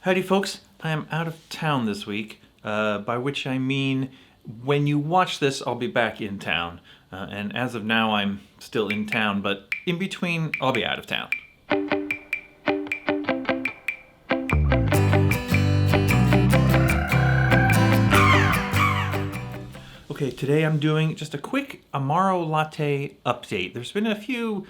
Howdy folks, I am out of town this week, by which I mean when you watch this I'll be back in town, and as of now I'm still in town, but in between I'll be out of town. Okay, today I'm doing just a quick Amaro Latte update. There's been a few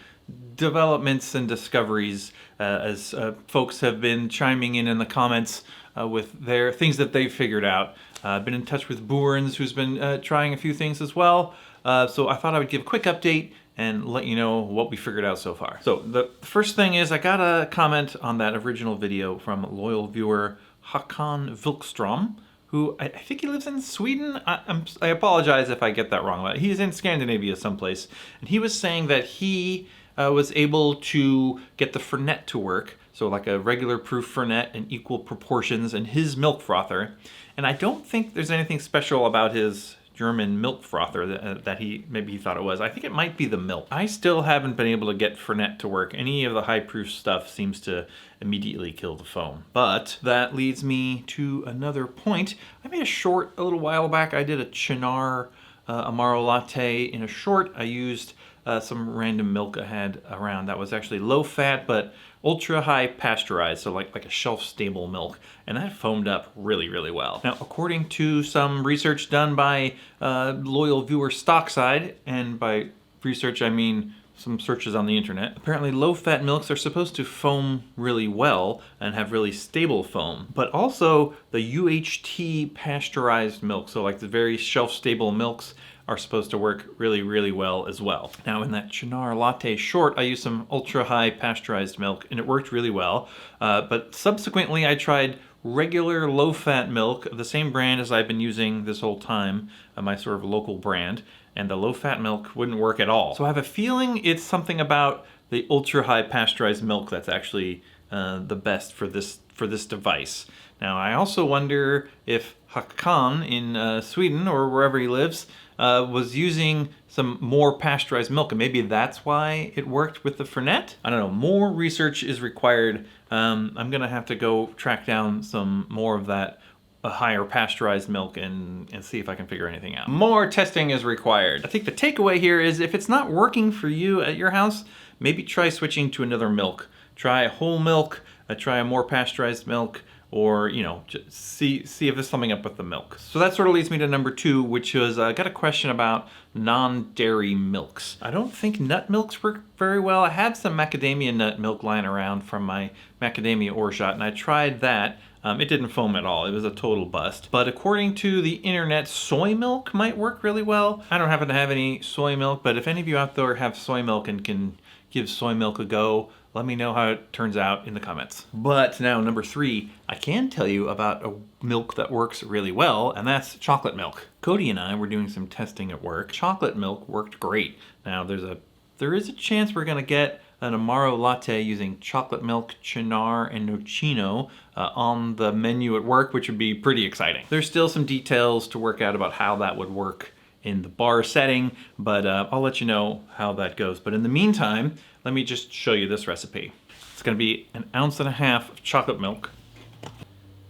developments and discoveries as folks have been chiming in the comments with their things that they've figured out. I've been in touch with Boorens, who's been trying a few things as well. So I thought I would give a quick update and let you know what we figured out so far. So the first thing is I got a comment on that original video from loyal viewer Håkan Vilkstrom, who I think he lives in Sweden. I apologize if I get that wrong. But he's in Scandinavia someplace. And he was saying that he was able to get the Fernet to work. So like a regular proof Fernet in equal proportions in his milk frother. And I don't think there's anything special about his German milk frother that maybe he thought it was. I think it might be the milk. I still haven't been able to get Fernet to work. Any of the high proof stuff seems to immediately kill the foam. But that leads me to another point. I made a short a little while back. I did a Cynar Amaro Latte in a short. I used some random milk I had around that was actually low fat but ultra high pasteurized, so like a shelf stable milk, and that foamed up really, really well. Now, according to some research done by loyal viewer Stockside, and by research I mean some searches on the internet, apparently low fat milks are supposed to foam really well and have really stable foam, but also the UHT pasteurized milk, so like the very shelf stable milks, are supposed to work really, really well as well. Now in that Cynar Latte short, I used some ultra high pasteurized milk and it worked really well. But subsequently I tried regular low fat milk, the same brand as I've been using this whole time, my sort of local brand, and the low fat milk wouldn't work at all. So I have a feeling it's something about the ultra high pasteurized milk that's actually the best for this device. Now I also wonder if Håkan in Sweden or wherever he lives was using some more pasteurized milk, and maybe that's why it worked with the Fernet. I don't know, more research is required. I'm gonna have to go track down some more of that higher pasteurized milk and see if I can figure anything out. More testing is required. I think the takeaway here is if it's not working for you at your house, maybe try switching to another milk. Try whole milk, try a more pasteurized milk, or, you know, just see if there's something up with the milk. So that sort of leads me to number two, which was I got a question about non-dairy milks. I don't think nut milks work very well. I have some macadamia nut milk lying around from my macadamia orgeat, and I tried that. It didn't foam at all. It was a total bust. But according to the internet, soy milk might work really well. I don't happen to have any soy milk, but if any of you out there have soy milk and can give soy milk a go, let me know how it turns out in the comments. But now number three, I can tell you about a milk that works really well, and that's chocolate milk. Cody and I were doing some testing at work. Chocolate milk worked great. Now there is a chance we're gonna get an Amaro Latte using chocolate milk, Cynar, and Nocino on the menu at work, which would be pretty exciting. There's still some details to work out about how that would work in the bar setting, but I'll let you know how that goes. But in the meantime, let me just show you this recipe. It's gonna be 1.5 ounces of chocolate milk,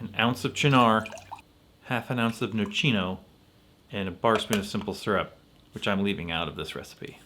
1 ounce of Cynar, 1/2 ounce of Nocino, and a bar spoon of simple syrup, which I'm leaving out of this recipe.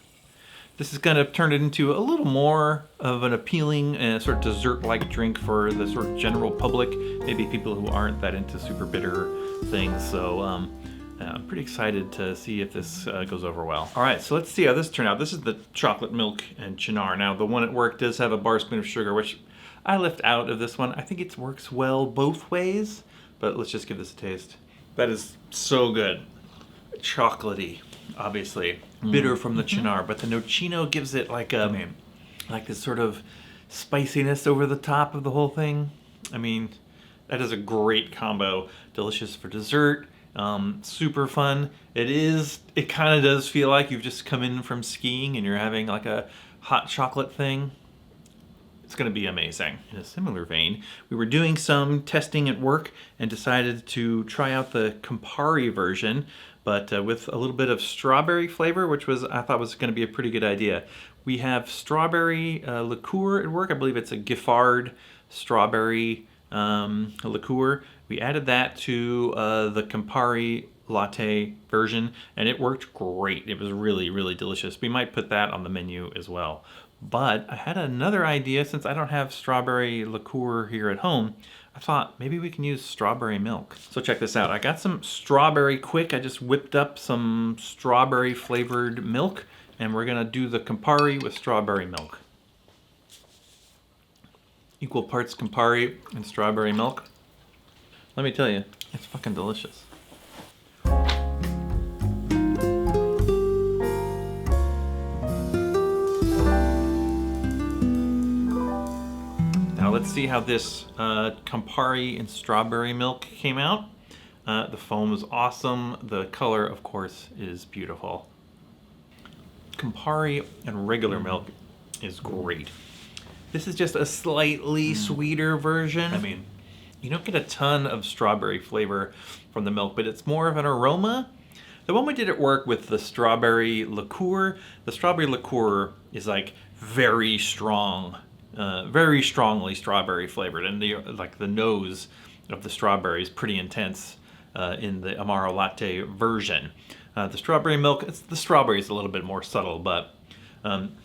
This is gonna turn it into a little more of an appealing sort of dessert-like drink for the sort of general public, maybe people who aren't that into super bitter things. So I'm pretty excited to see if this goes over well. All right, so let's see how this turned out. This is the chocolate milk and Cynar. Now, the one at work does have a bar spoon of sugar, which I left out of this one. I think it works well both ways, but let's just give this a taste. That is so good. Chocolatey, obviously. Bitter from the Cynar, but the Nocino gives it like this sort of spiciness over the top of the whole thing. I mean, that is a great combo. Delicious for dessert. Super fun. It kind of does feel like you've just come in from skiing and you're having like a hot chocolate thing. It's gonna be amazing. In a similar vein, we were doing some testing at work and decided to try out the Campari version, but with a little bit of strawberry flavor, which I thought was gonna be a pretty good idea. We have strawberry liqueur at work. I believe it's a Giffard strawberry liqueur. We added that to the Campari Latte version, and it worked great. It was really, really delicious. We might put that on the menu as well. But I had another idea. Since I don't have strawberry liqueur here at home, I thought maybe we can use strawberry milk. So check this out. I got some strawberry quick. I just whipped up some strawberry flavored milk, and we're gonna do the Campari with strawberry milk. Equal parts Campari and strawberry milk. Let me tell you, it's fucking delicious. Now let's see how this Campari and strawberry milk came out. The foam is awesome. The color, of course, is beautiful. Campari and regular milk is great. This is just a slightly sweeter version. I mean, you don't get a ton of strawberry flavor from the milk, but it's more of an aroma. The one we did at work with the strawberry liqueur, the strawberry liqueur is like very strong, very strongly strawberry flavored, and the nose of the strawberry is pretty intense in the Amaro Latte version. The strawberry milk, the strawberry is a little bit more subtle, but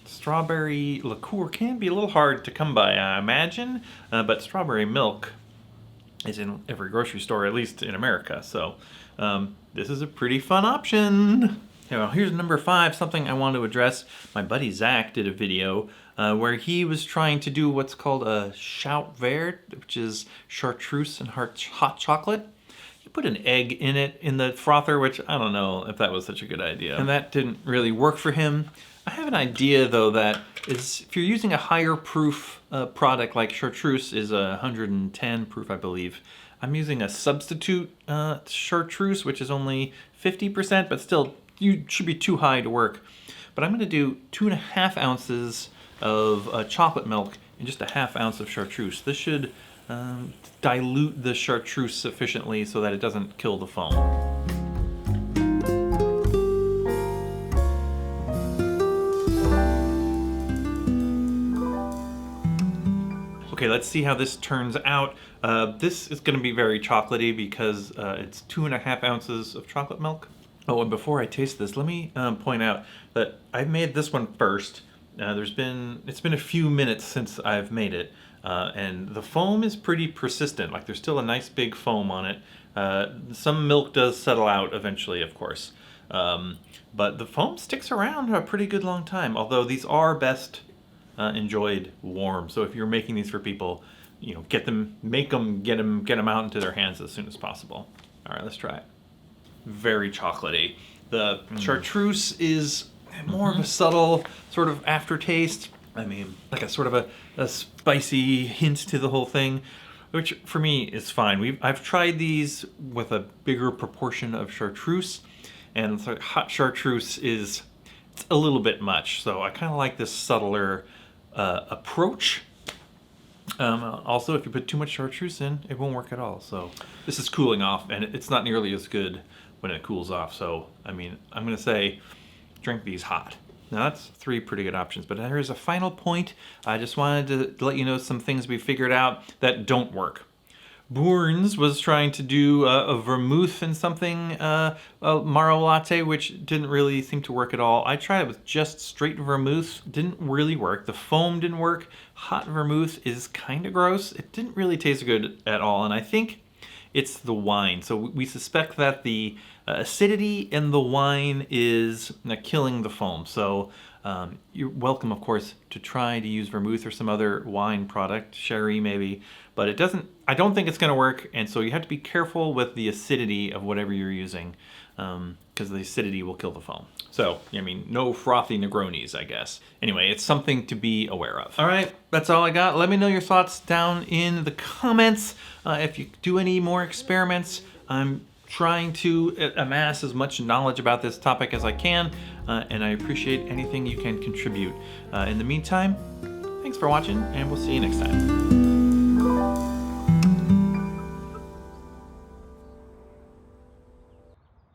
strawberry liqueur can be a little hard to come by, I imagine, but strawberry milk is in every grocery store, at least in America, so this is a pretty fun option. Now, here's number 5, something I want to address. My buddy Zach did a video where he was trying to do what's called a Shout Vert, which is Chartreuse and hot chocolate. He put an egg in it in the frother, which I don't know if that was such a good idea. And that didn't really work for him. I have an idea, though, that is if you're using a higher proof product like Chartreuse is 110 proof, I believe. I'm using a substitute Chartreuse, which is only 50%, but still, you should be too high to work. But I'm going to do 2.5 ounces of chocolate milk and just a half ounce of Chartreuse. This should dilute the Chartreuse sufficiently so that it doesn't kill the foam. Okay, let's see how this turns out. This is going to be very chocolatey because it's 2.5 ounces of chocolate milk. Oh, and before I taste this, let me point out that I made this one first. It's been a few minutes since I've made it, and the foam is pretty persistent. Like there's still a nice big foam on it. Some milk does settle out eventually, of course, but the foam sticks around a pretty good long time. Although these are best enjoyed warm. So if you're making these for people, you know, get them out into their hands as soon as possible. All right, let's try it. Very chocolatey. The Chartreuse is more of a subtle sort of aftertaste. I mean, like a sort of a spicy hint to the whole thing, which for me is fine. I've tried these with a bigger proportion of Chartreuse, and so hot Chartreuse is a little bit much. So I kind of like this subtler approach. Also, if you put too much Chartreuse in, it won't work at all. So this is cooling off, and it's not nearly as good when it cools off. So, I mean, I'm going to say drink these hot. Now, that's 3 pretty good options. But here's a final point. I just wanted to let you know some things we figured out that don't work. Burns was trying to do a vermouth and something, Amaro Latte, which didn't really seem to work at all. I tried it with just straight vermouth. Didn't really work. The foam didn't work. Hot vermouth is kind of gross. It didn't really taste good at all, and I think it's the wine. So we suspect that the acidity in the wine is killing the foam. So you're welcome, of course, to try to use vermouth or some other wine product, sherry maybe, but I don't think it's going to work, and so you have to be careful with the acidity of whatever you're using, because the acidity will kill the foam. So, I mean, no frothy Negronis, I guess. Anyway, it's something to be aware of. All right, that's all I got. Let me know your thoughts down in the comments. If you do any more experiments, I'm trying to amass as much knowledge about this topic as I can, and I appreciate anything you can contribute. In the meantime, thanks for watching, and we'll see you next time.